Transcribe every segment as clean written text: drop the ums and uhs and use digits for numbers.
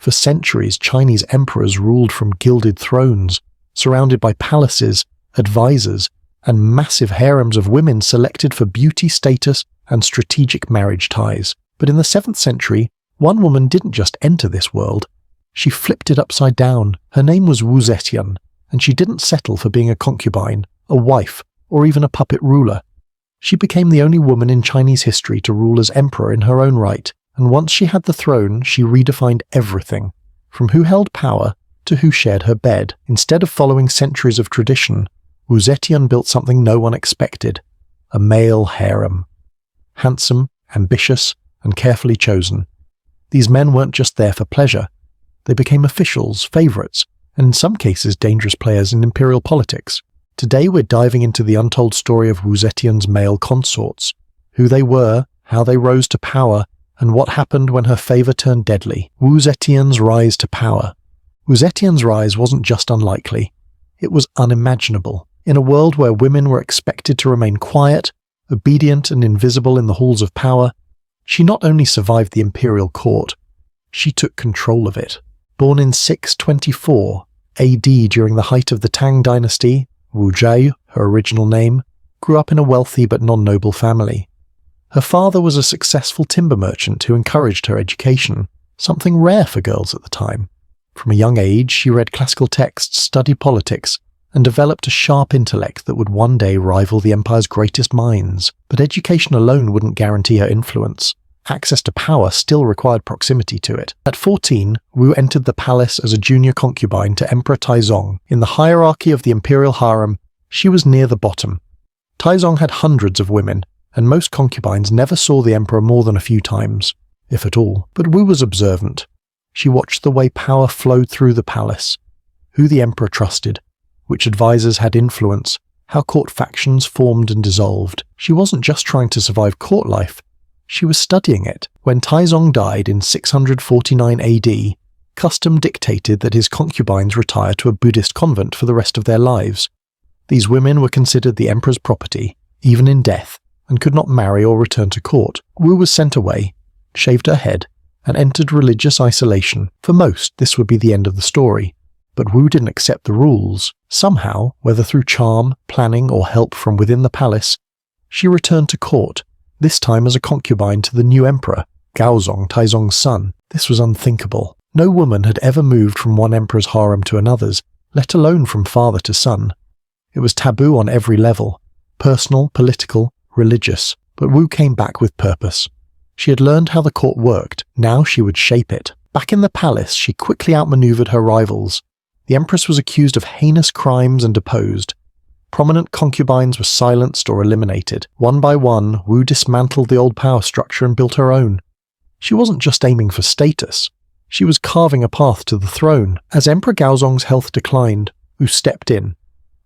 For centuries, Chinese emperors ruled from gilded thrones, surrounded by palaces, advisors, and massive harems of women selected for beauty, status, and strategic marriage ties. But in the 7th century, one woman didn't just enter this world. She flipped it upside down. Her name was Wu Zetian, and she didn't settle for being a concubine, a wife, or even a puppet ruler. She became the only woman in Chinese history to rule as emperor in her own right, and once she had the throne, she redefined everything, from who held power to who shared her bed. Instead of following centuries of tradition, Wu Zetian built something no one expected: a male harem. Handsome, ambitious, and carefully chosen. These men weren't just there for pleasure. They became officials, favorites, and in some cases dangerous players in imperial politics. Today we're diving into the untold story of Wu Zetian's male consorts, who they were, how they rose to power, and what happened when her favor turned deadly. Wu Zetian's rise to power. Wu Zetian's rise wasn't just unlikely, it was unimaginable. In a world where women were expected to remain quiet, obedient, and invisible in the halls of power, she not only survived the imperial court, she took control of it. Born in 624 AD during the height of the Tang dynasty, Wu Zhi, her original name, grew up in a wealthy but non-noble family. Her father was a successful timber merchant who encouraged her education, something rare for girls at the time. From a young age, she read classical texts, studied politics, and developed a sharp intellect that would one day rival the empire's greatest minds. But education alone wouldn't guarantee her influence. Access to power still required proximity to it. At 14, Wu entered the palace as a junior concubine to Emperor Taizong. In the hierarchy of the imperial harem, she was near the bottom. Taizong had hundreds of women, and most concubines never saw the emperor more than a few times, if at all. But Wu was observant. She watched the way power flowed through the palace, who the emperor trusted, which advisors had influence, how court factions formed and dissolved. She wasn't just trying to survive court life, she was studying it. When Taizong died in 649 AD, custom dictated that his concubines retire to a Buddhist convent for the rest of their lives. These women were considered the emperor's property, even in death, and could not marry or return to court. Wu was sent away, shaved her head, and entered religious isolation. For most, this would be the end of the story. But Wu didn't accept the rules. Somehow, whether through charm, planning, or help from within the palace, she returned to court, this time as a concubine to the new emperor, Gaozong, Taizong's son. This was unthinkable. No woman had ever moved from one emperor's harem to another's, let alone from father to son. It was taboo on every level, personal, political, religious. But Wu came back with purpose. She had learned how the court worked, now she would shape it. Back in the palace, she quickly outmaneuvered her rivals. The empress was accused of heinous crimes and deposed. Prominent concubines were silenced or eliminated. One by one, Wu dismantled the old power structure and built her own. She wasn't just aiming for status. She was carving a path to the throne. As Emperor Gaozong's health declined, Wu stepped in,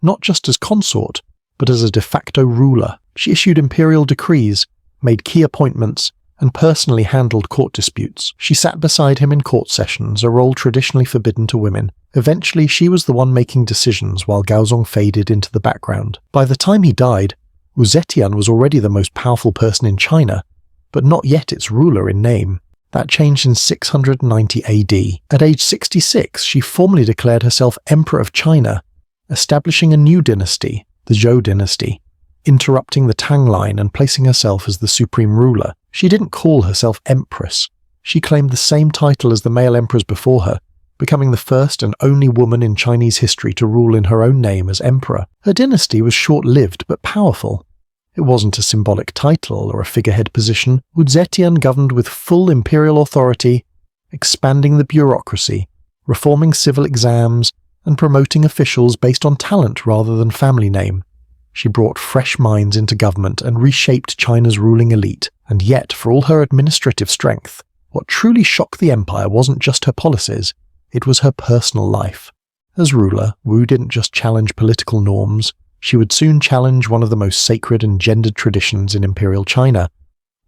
not just as consort, but as a de facto ruler. She issued imperial decrees, made key appointments, and personally handled court disputes. She sat beside him in court sessions, a role traditionally forbidden to women. Eventually, she was the one making decisions while Gaozong faded into the background. By the time he died, Wu Zetian was already the most powerful person in China, but not yet its ruler in name. That changed in 690 AD. At age 66, she formally declared herself Emperor of China, establishing a new dynasty, the Zhou dynasty, interrupting the Tang line and placing herself as the supreme ruler. She didn't call herself Empress. She claimed the same title as the male emperors before her, becoming the first and only woman in Chinese history to rule in her own name as emperor. Her dynasty was short-lived but powerful. It wasn't a symbolic title or a figurehead position. Wu Zetian governed with full imperial authority, expanding the bureaucracy, reforming civil exams, and promoting officials based on talent rather than family name. She brought fresh minds into government and reshaped China's ruling elite. And yet, for all her administrative strength, what truly shocked the empire wasn't just her policies, it was her personal life. As ruler, Wu didn't just challenge political norms, she would soon challenge one of the most sacred and gendered traditions in imperial China,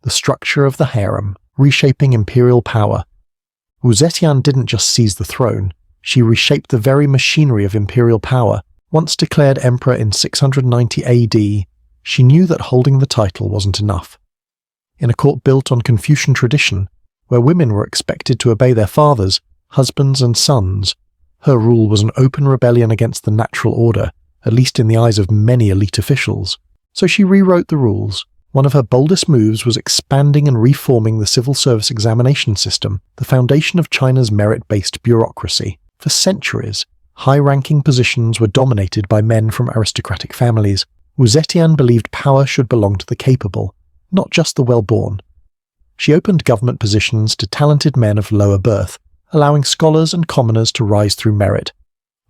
the structure of the harem, reshaping imperial power. Wu Zetian didn't just seize the throne, she reshaped the very machinery of imperial power. Once declared emperor in 690 AD, she knew that holding the title wasn't enough. In a court built on Confucian tradition, where women were expected to obey their fathers, husbands and sons. Her rule was an open rebellion against the natural order, at least in the eyes of many elite officials. So she rewrote the rules. One of her boldest moves was expanding and reforming the civil service examination system, the foundation of China's merit-based bureaucracy. For centuries, high-ranking positions were dominated by men from aristocratic families. Wu Zetian believed power should belong to the capable, not just the well-born. She opened government positions to talented men of lower birth, allowing scholars and commoners to rise through merit,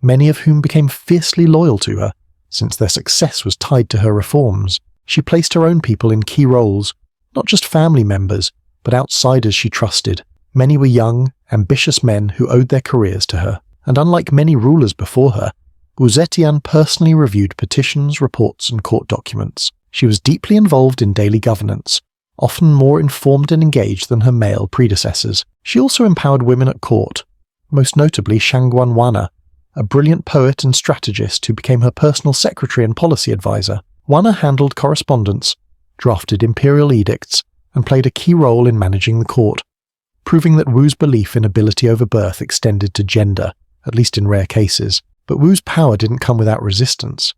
many of whom became fiercely loyal to her, since their success was tied to her reforms. She placed her own people in key roles, not just family members, but outsiders she trusted. Many were young, ambitious men who owed their careers to her, and unlike many rulers before her, Wu Zetian personally reviewed petitions, reports, and court documents. She was deeply involved in daily governance, often more informed and engaged than her male predecessors. She also empowered women at court, most notably Shangguan Wana, a brilliant poet and strategist who became her personal secretary and policy advisor. Wana handled correspondence, drafted imperial edicts, and played a key role in managing the court, proving that Wu's belief in ability over birth extended to gender, at least in rare cases. But Wu's power didn't come without resistance.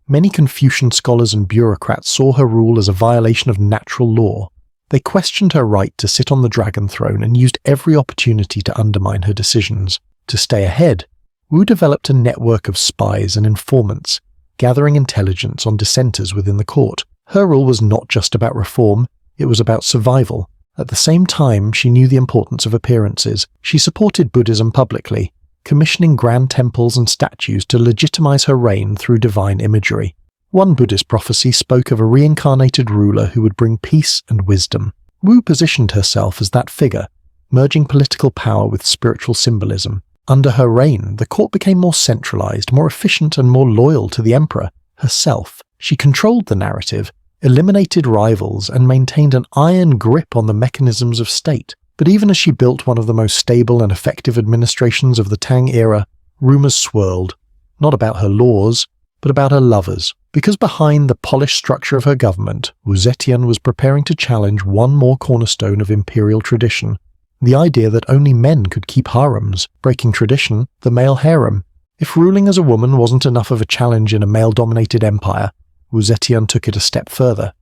Many Confucian scholars and bureaucrats saw her rule as a violation of natural law. They questioned her right to sit on the dragon throne and used every opportunity to undermine her decisions. To stay ahead, Wu developed a network of spies and informants, gathering intelligence on dissenters within the court. Her rule was not just about reform, it was about survival. At the same time, she knew the importance of appearances. She supported Buddhism publicly, commissioning grand temples and statues to legitimize her reign through divine imagery. One Buddhist prophecy spoke of a reincarnated ruler who would bring peace and wisdom. Wu positioned herself as that figure, merging political power with spiritual symbolism. Under her reign, the court became more centralized, more efficient, and more loyal to the emperor herself. She controlled the narrative, eliminated rivals, and maintained an iron grip on the mechanisms of state. But even as she built one of the most stable and effective administrations of the Tang era, rumors swirled, not about her laws, but about her lovers. Because behind the polished structure of her government, Wu Zetian was preparing to challenge one more cornerstone of imperial tradition, the idea that only men could keep harems, breaking tradition, the male harem. If ruling as a woman wasn't enough of a challenge in a male-dominated empire, Wu Zetian took it a step further.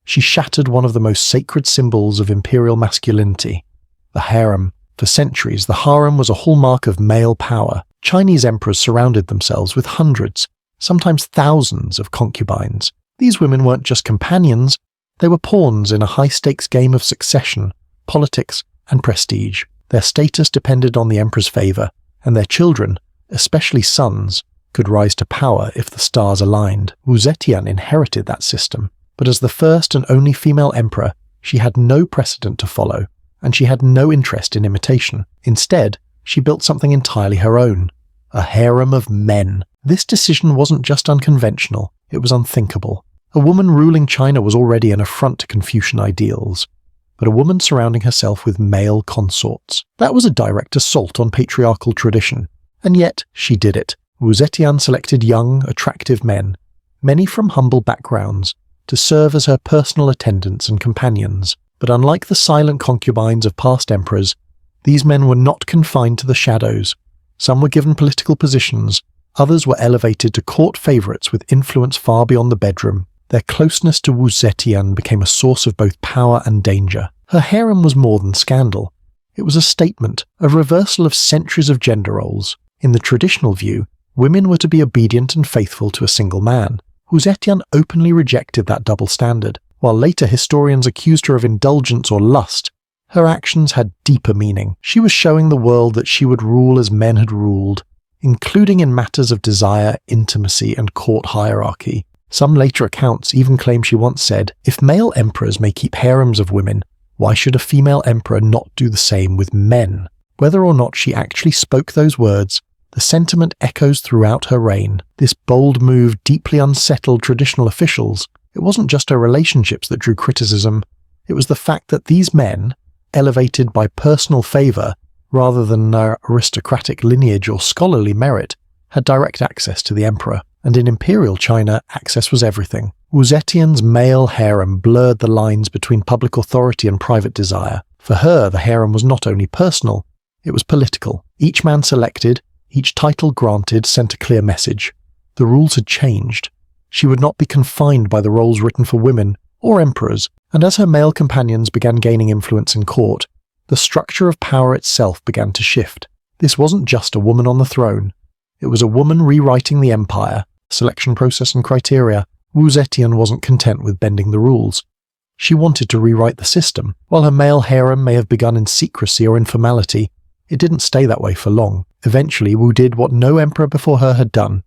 She shattered one of the most sacred symbols of imperial masculinity, the harem. For centuries, the harem was a hallmark of male power. Chinese emperors surrounded themselves with hundreds, sometimes thousands of concubines. These women weren't just companions, they were pawns in a high-stakes game of succession, politics, and prestige. Their status depended on the emperor's favor, and their children, especially sons, could rise to power if the stars aligned. Wu Zetian inherited that system, but as the first and only female emperor, she had no precedent to follow, and she had no interest in imitation. Instead, she built something entirely her own, a harem of men. This decision wasn't just unconventional, it was unthinkable. A woman ruling China was already an affront to Confucian ideals, but a woman surrounding herself with male consorts. That was a direct assault on patriarchal tradition, and yet she did it. Wu Zetian selected young, attractive men, many from humble backgrounds, to serve as her personal attendants and companions. But unlike the silent concubines of past emperors, these men were not confined to the shadows. Some were given political positions, others were elevated to court favorites with influence far beyond the bedroom. Their closeness to Wu Zetian became a source of both power and danger. Her harem was more than scandal. It was a statement, a reversal of centuries of gender roles. In the traditional view, women were to be obedient and faithful to a single man. Wu Zetian openly rejected that double standard. While later historians accused her of indulgence or lust, her actions had deeper meaning. She was showing the world that she would rule as men had ruled, including in matters of desire, intimacy, and court hierarchy. Some later accounts even claim she once said, "If male emperors may keep harems of women, why should a female emperor not do the same with men?" Whether or not she actually spoke those words, the sentiment echoes throughout her reign. This bold move deeply unsettled traditional officials. It wasn't just her relationships that drew criticism, it was the fact that these men, elevated by personal favor rather than their aristocratic lineage or scholarly merit, had direct access to the emperor. And in imperial China, access was everything. Wu Zetian's male harem blurred the lines between public authority and private desire. For her, the harem was not only personal, It was political. Each man selected, each title granted sent a clear message. The rules had changed. She would not be confined by the roles written for women or emperors, and as her male companions began gaining influence in court, the structure of power itself began to shift. This wasn't just a woman on the throne. It was a woman rewriting the empire, selection process and criteria. Wu Zetian wasn't content with bending the rules. She wanted to rewrite the system. While her male harem may have begun in secrecy or informality, it didn't stay that way for long. Eventually, Wu did what no emperor before her had done.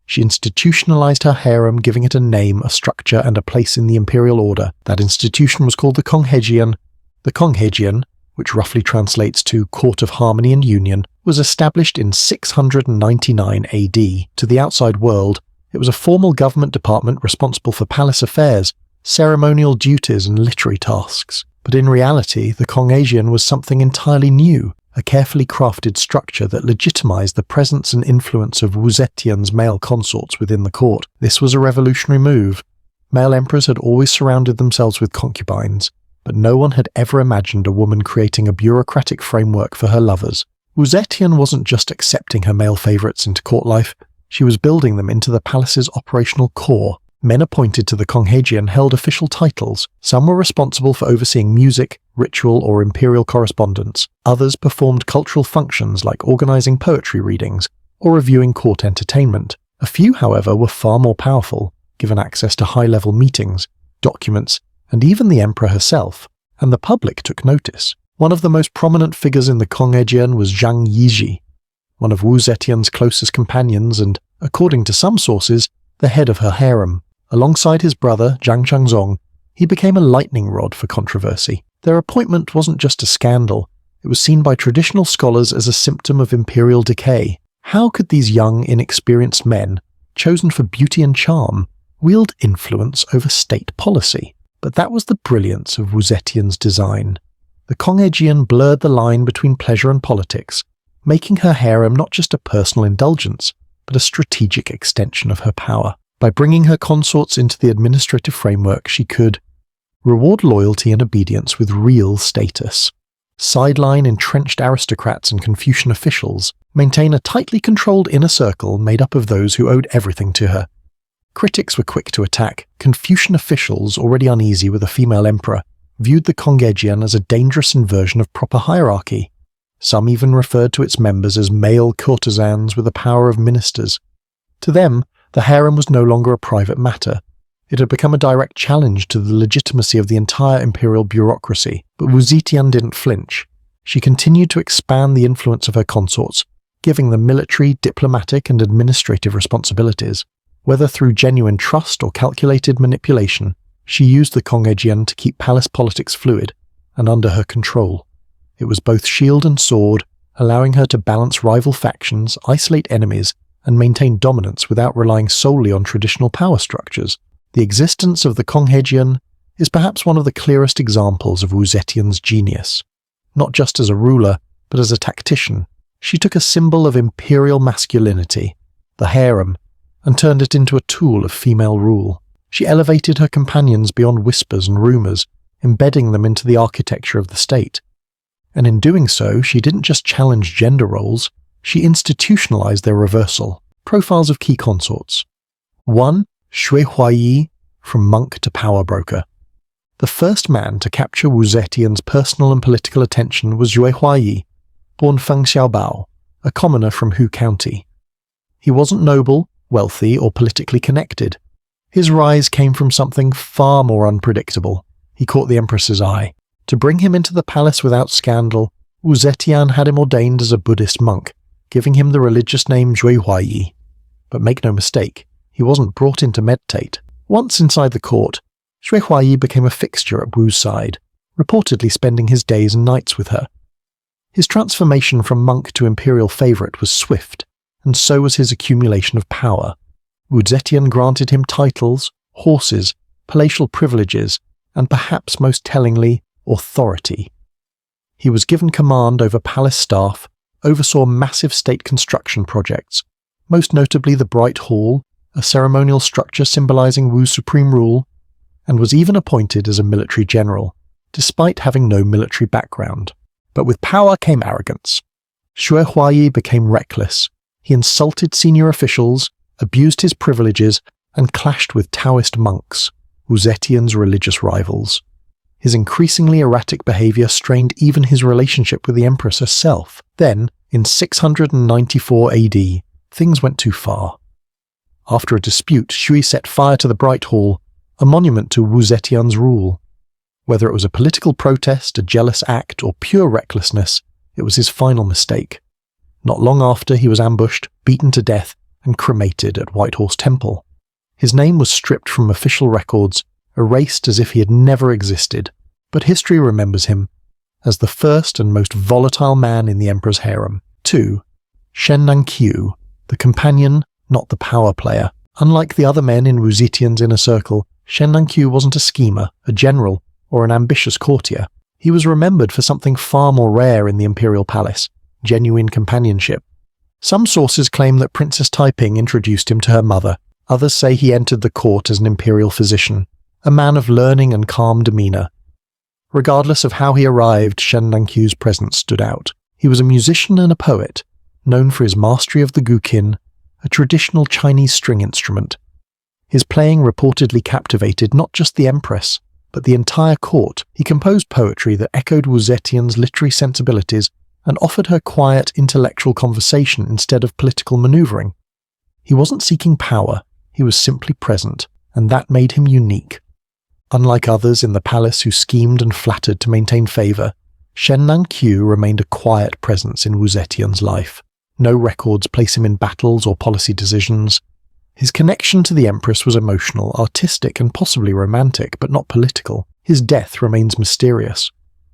She institutionalized her harem, giving it a name, a structure, and a place in the imperial order. That institution was called the concubine. The concubine, which roughly translates to Court of Harmony and Union, was established in 699 AD. To the outside world, it was a formal government department responsible for palace affairs, ceremonial duties, and literary tasks. But in reality, the concubine was something entirely new, a carefully crafted structure that legitimized the presence and influence of Wu Zetian's male consorts within the court. This was a revolutionary move. Male emperors had always surrounded themselves with concubines, but no one had ever imagined a woman creating a bureaucratic framework for her lovers. Wu Zetian wasn't just accepting her male favorites into court life, she was building them into the palace's operational core. Men appointed to the concubine held official titles. Some were responsible for overseeing music, ritual, or imperial correspondence. Others performed cultural functions like organizing poetry readings or reviewing court entertainment. A few, however, were far more powerful, given access to high-level meetings, documents, and even the emperor herself, and the public took notice. One of the most prominent figures in the concubine was Zhang Yiji, one of Wu Zetian's closest companions and, according to some sources, the head of her harem. Alongside his brother, Zhang Changzong, he became a lightning rod for controversy. Their appointment wasn't just a scandal, it was seen by traditional scholars as a symptom of imperial decay. How could these young, inexperienced men, chosen for beauty and charm, wield influence over state policy? But that was the brilliance of Wu Zetian's design. The concubine blurred the line between pleasure and politics, making her harem not just a personal indulgence, but a strategic extension of her power. By bringing her consorts into the administrative framework, she could reward loyalty and obedience with real status, sideline entrenched aristocrats and Confucian officials, maintain a tightly controlled inner circle made up of those who owed everything to her. Critics were quick to attack. Confucian officials, already uneasy with a female emperor, viewed the concubine as a dangerous inversion of proper hierarchy. Some even referred to its members as male courtesans with the power of ministers. To them, the harem was no longer a private matter. It had become a direct challenge to the legitimacy of the entire imperial bureaucracy. But Wu Zetian didn't flinch. She continued to expand the influence of her consorts, giving them military, diplomatic, and administrative responsibilities. Whether through genuine trust or calculated manipulation, she used the concubine to keep palace politics fluid and under her control. It was both shield and sword, allowing her to balance rival factions, isolate enemies, and maintain dominance without relying solely on traditional power structures. The existence of the concubine is perhaps one of the clearest examples of Wu Zetian's genius. Not just as a ruler, but as a tactician, she took a symbol of imperial masculinity, the harem, and turned it into a tool of female rule. She elevated her companions beyond whispers and rumors, embedding them into the architecture of the state. And in doing so, she didn't just challenge gender roles, she institutionalized their reversal. Profiles of key consorts. 1. Shui Huayi, from monk to power broker. The first man to capture Wu Zetian's personal and political attention was Shui Huayi, born Feng Xiaobao, a commoner from Hu County. He wasn't noble, wealthy, or politically connected. His rise came from something far more unpredictable. He caught the Empress's eye. To bring him into the palace without scandal, Wu Zetian had him ordained as a Buddhist monk, giving him the religious name Shui Huayi. But make no mistake, he wasn't brought in to meditate. Once inside the court, Shui Huayi became a fixture at Wu's side, reportedly spending his days and nights with her. His transformation from monk to imperial favorite was swift, and so was his accumulation of power. Wu Zetian granted him titles, horses, palatial privileges, and perhaps most tellingly, authority. He was given command over palace staff, oversaw massive state construction projects, most notably the Bright Hall, a ceremonial structure symbolizing Wu's supreme rule, and was even appointed as a military general, despite having no military background. But with power came arrogance. Xue Huayi became reckless. He insulted senior officials, abused his privileges, and clashed with Taoist monks, Wu Zetian's religious rivals. His increasingly erratic behavior strained even his relationship with the empress herself. Then, in 694 AD, things went too far. After a dispute, Xue set fire to the Bright Hall, a monument to Wu Zetian's rule. Whether it was a political protest, a jealous act, or pure recklessness, it was his final mistake. Not long after, he was ambushed, beaten to death, and cremated at White Horse Temple. His name was stripped from official records, erased as if he had never existed, but history remembers him as the first and most volatile man in the emperor's harem. 2. Shen Nanqiu, the companion, not the power player. Unlike the other men in Wu Zetian's inner circle, Shen Nanqiu wasn't a schemer, a general, or an ambitious courtier. He was remembered for something far more rare in the imperial palace: genuine companionship. Some sources claim that Princess Taiping introduced him to her mother. Others say he entered the court as an imperial physician, a man of learning and calm demeanor. Regardless of how he arrived, Shen Nanqiu's presence stood out. He was a musician and a poet, known for his mastery of the guqin, a traditional Chinese string instrument. His playing reportedly captivated not just the empress, but the entire court. He composed poetry that echoed Wu Zetian's literary sensibilities and offered her quiet, intellectual conversation instead of political maneuvering. He wasn't seeking power, he was simply present, and that made him unique. Unlike others in the palace who schemed and flattered to maintain favor, Shen Nanqiu remained a quiet presence in Wu Zetian's life. No records place him in battles or policy decisions. His connection to the empress was emotional, artistic, and possibly romantic, but not political. His death remains mysterious.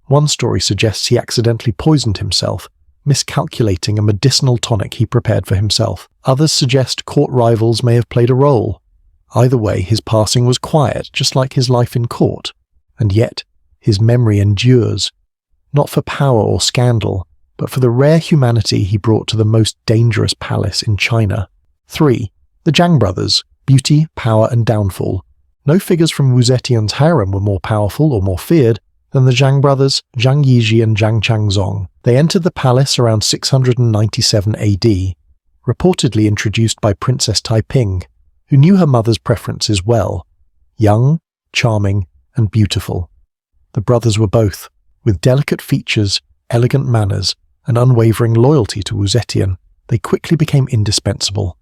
One story suggests he accidentally poisoned himself, miscalculating a medicinal tonic he prepared for himself. Others suggest court rivals may have played a role. Either way, his passing was quiet, just like his life in court. And yet, his memory endures. Not for power or scandal, but for the rare humanity he brought to the most dangerous palace in China. 3. The Zhang brothers: beauty, power, and downfall. No figures from Wu Zetian's harem were more powerful or more feared than the Zhang brothers, Zhang Yizhi and Zhang Changzong. They entered the palace around 697 AD, reportedly introduced by Princess Taiping, who knew her mother's preferences well: young, charming, and beautiful. The brothers were both, with delicate features, elegant manners, and unwavering loyalty to Wu Zetian. They quickly became indispensable.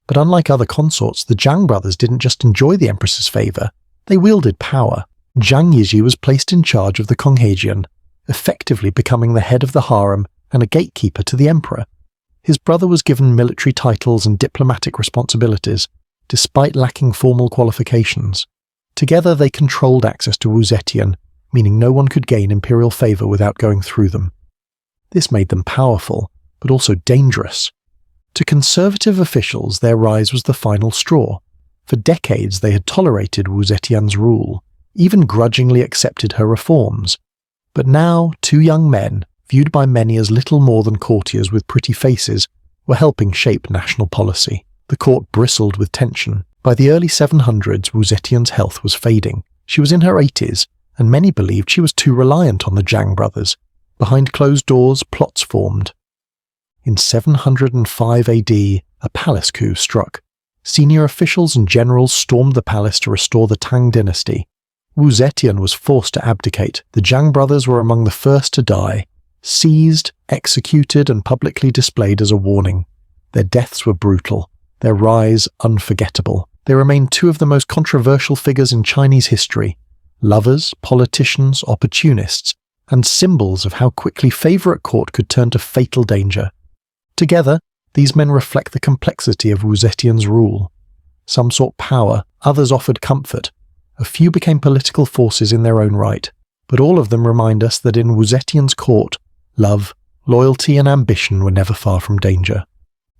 But unlike other consorts, the Zhang brothers didn't just enjoy the empress's favor, they wielded power. Zhang Yizhi was placed in charge of the concubine, effectively becoming the head of the harem and a gatekeeper to the emperor. His brother was given military titles and diplomatic responsibilities, despite lacking formal qualifications. Together they controlled access to Wu Zetian, meaning no one could gain imperial favor without going through them. This made them powerful, but also dangerous. To conservative officials, their rise was the final straw. For decades they had tolerated Wu Zetian's rule, even grudgingly accepted her reforms. But now, two young men, viewed by many as little more than courtiers with pretty faces, were helping shape national policy. The court bristled with tension. By the early 700s, Wu Zetian's health was fading. She was in her 80s, and many believed she was too reliant on the Zhang brothers. Behind closed doors, plots formed. In 705 AD, a palace coup struck. Senior officials and generals stormed the palace to restore the Tang dynasty. Wu Zetian was forced to abdicate. The Zhang brothers were among the first to die, seized, executed, and publicly displayed as a warning. Their deaths were brutal, their rise unforgettable. They remain two of the most controversial figures in Chinese history: lovers, politicians, opportunists, and symbols of how quickly favor at court could turn to fatal danger. Together, these men reflect the complexity of Wu Zetian's rule. Some sought power, others offered comfort. A few became political forces in their own right, but all of them remind us that in Wu Zetian's court, love, loyalty, and ambition were never far from danger.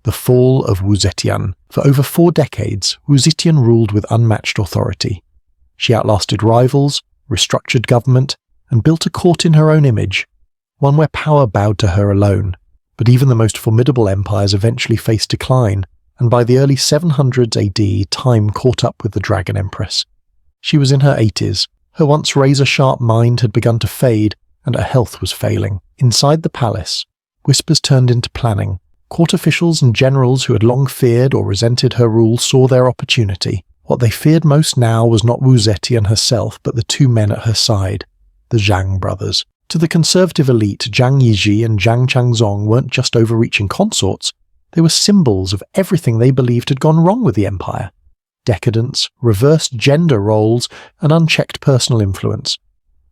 The fall of Wu Zetian. For over 4 decades, Wu Zetian ruled with unmatched authority. She outlasted rivals, restructured government, and built a court in her own image, one where power bowed to her alone. But even the most formidable empires eventually faced decline, and by the early 700s AD, time caught up with the Dragon Empress. She was in her 80s, her once razor-sharp mind had begun to fade, and her health was failing. Inside the palace, Whispers turned into planning. Court officials and generals who had long feared or resented her rule saw their opportunity. What they feared most now was not Wu Zetian herself, but the two men at her side, the Zhang brothers. To the conservative elite, Zhang Yizhi and Zhang Changzong weren't just overreaching consorts, they were symbols of everything they believed had gone wrong with the empire. Decadence, reversed gender roles, and unchecked personal influence.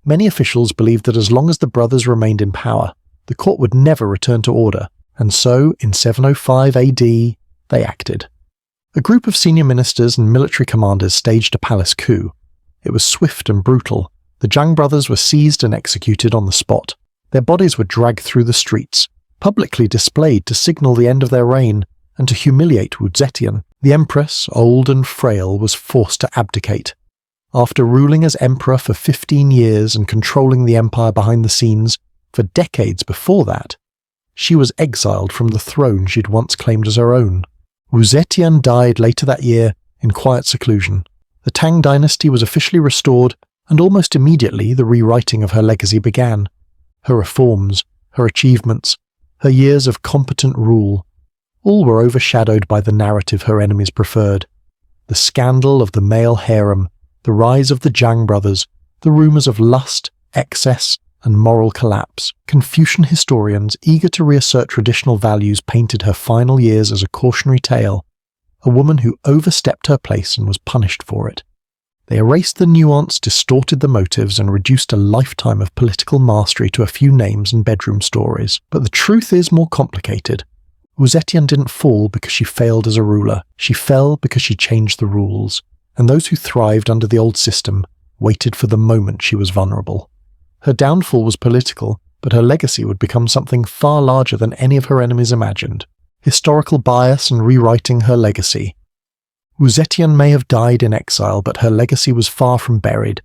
Many officials believed that as long as the brothers remained in power, the court would never return to order, and so, in 705 AD, they acted. A group of senior ministers and military commanders staged a palace coup. It was swift and brutal. The Zhang brothers were seized and executed on the spot. Their bodies were dragged through the streets, publicly displayed to signal the end of their reign and to humiliate Wu Zetian. The empress, old and frail, was forced to abdicate. After ruling as emperor for 15 years and controlling the empire behind the scenes for decades before that, she was exiled from the throne she'd once claimed as her own. Wu Zetian died later that year in quiet seclusion. The Tang dynasty was officially restored, and almost immediately the rewriting of her legacy began. Her reforms, her achievements, her years of competent rule, all were overshadowed by the narrative her enemies preferred. The scandal of the male harem, the rise of the Zhang brothers, the rumours of lust, excess, and moral collapse. Confucian historians, eager to reassert traditional values, painted her final years as a cautionary tale, a woman who overstepped her place and was punished for it. They erased the nuance, distorted the motives, and reduced a lifetime of political mastery to a few names and bedroom stories. But the truth is more complicated. Wu Zetian didn't fall because she failed as a ruler. She fell because she changed the rules, and those who thrived under the old system waited for the moment she was vulnerable. Her downfall was political, but her legacy would become something far larger than any of her enemies imagined. Historical bias and rewriting her legacy. Wu Zetian may have died in exile, but her legacy was far from buried.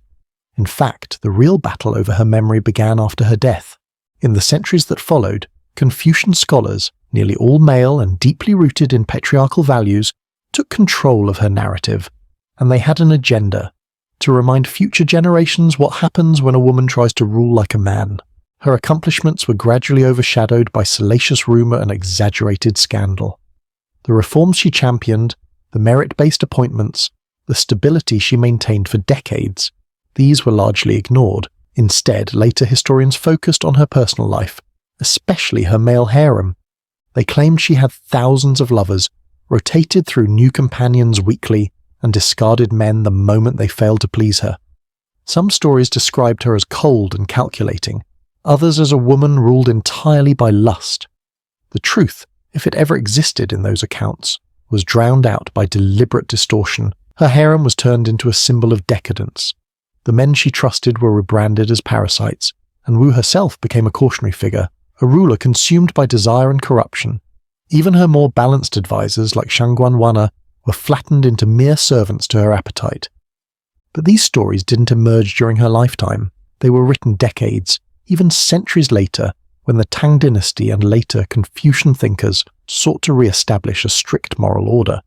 In fact, the real battle over her memory began after her death. In the centuries that followed, Confucian scholars, nearly all male and deeply rooted in patriarchal values, took control of her narrative, and they had an agenda: to remind future generations what happens when a woman tries to rule like a man. Her accomplishments were gradually overshadowed by salacious rumour and exaggerated scandal. The reforms she championed, the merit-based appointments, the stability she maintained for decades, these were largely ignored. Instead, later historians focused on her personal life, especially her male harem. They claimed she had thousands of lovers, rotated through new companions weekly, and discarded men the moment they failed to please her. Some stories described her as cold and calculating, others as a woman ruled entirely by lust. The truth, if it ever existed in those accounts, was drowned out by deliberate distortion. Her harem was turned into a symbol of decadence. The men she trusted were rebranded as parasites, and Wu herself became a cautionary figure, a ruler consumed by desire and corruption. Even her more balanced advisors, like Shangguan Wana, were flattened into mere servants to her appetite. But these stories didn't emerge during her lifetime. They were written decades, even centuries later, when the Tang dynasty and later Confucian thinkers sought to re-establish a strict moral order.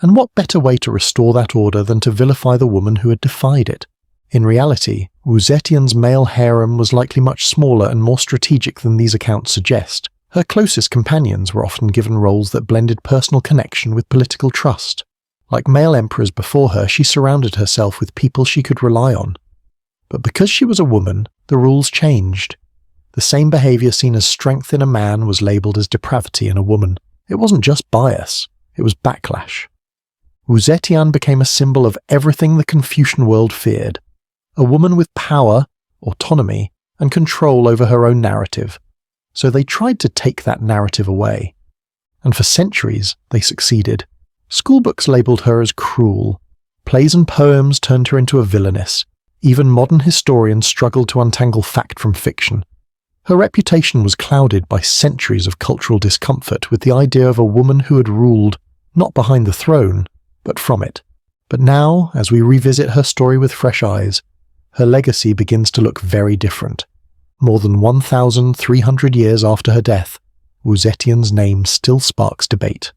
And what better way to restore that order than to vilify the woman who had defied it? In reality, Wu Zetian's male harem was likely much smaller and more strategic than these accounts suggest. Her closest companions were often given roles that blended personal connection with political trust. Like male emperors before her, she surrounded herself with people she could rely on. But because she was a woman, the rules changed. The same behaviour seen as strength in a man was labelled as depravity in a woman. It wasn't just bias, it was backlash. Wu Zetian became a symbol of everything the Confucian world feared. A woman with power, autonomy, and control over her own narrative. So they tried to take that narrative away. And for centuries, they succeeded. Schoolbooks labelled her as cruel. Plays and poems turned her into a villainess. Even modern historians struggled to untangle fact from fiction. Her reputation was clouded by centuries of cultural discomfort with the idea of a woman who had ruled, not behind the throne, but from it. But now, as we revisit her story with fresh eyes, her legacy begins to look very different. More than 1,300 years after her death, Wu Zetian's name still sparks debate.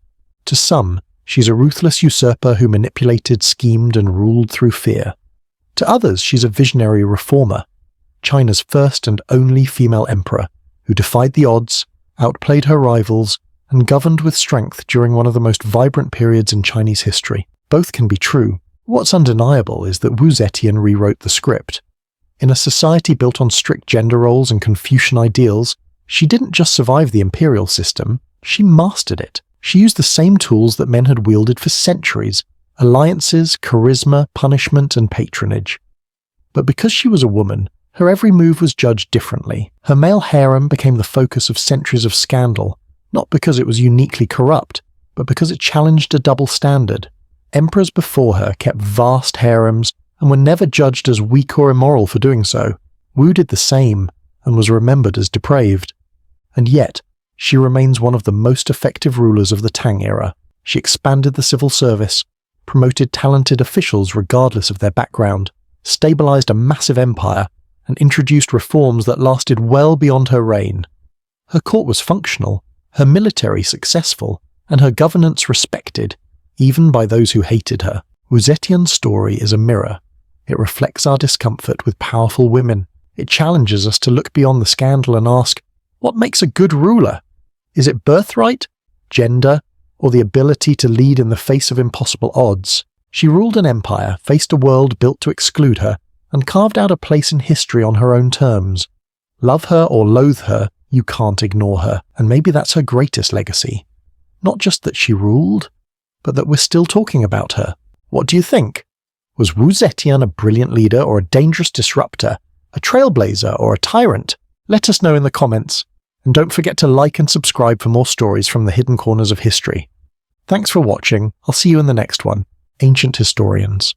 To some, she's a ruthless usurper who manipulated, schemed, and ruled through fear. To others, she's a visionary reformer, China's first and only female emperor, who defied the odds outplayed her rivals, and governed with strength during one of the most vibrant periods in Chinese history. Both can be true. What's undeniable is that Wu Zetian rewrote the script. In a society built on strict gender roles and Confucian ideals, she didn't just survive the imperial system, she mastered it. She used the same tools that men had wielded for centuries: alliances, charisma, punishment, and patronage. But because she was a woman, her every move was judged differently. Her male harem became the focus of centuries of scandal, not because it was uniquely corrupt, but because it challenged a double standard. Emperors before her kept vast harems and were never judged as weak or immoral for doing so. Wu did the same and was remembered as depraved. And yet, she remains one of the most effective rulers of the Tang era. She expanded the civil service, promoted talented officials regardless of their background, stabilized a massive empire, and introduced reforms that lasted well beyond her reign. Her court was functional, her military successful, and her governance respected, even by those who hated her. Wu Zetian's story is a mirror. It reflects our discomfort with powerful women. It challenges us to look beyond the scandal and ask, what makes a good ruler? Is it birthright, gender, or the ability to lead in the face of impossible odds? She ruled an empire, faced a world built to exclude her, and carved out a place in history on her own terms. Love her or loathe her, you can't ignore her, and maybe that's her greatest legacy. Not just that she ruled, but that we're still talking about her. What do you think? Was Wu Zetian a brilliant leader or a dangerous disruptor, a trailblazer or a tyrant? Let us know in the comments, and don't forget to like and subscribe for more stories from the hidden corners of history. Thanks for watching. I'll see you in the next one. Ancient Historians.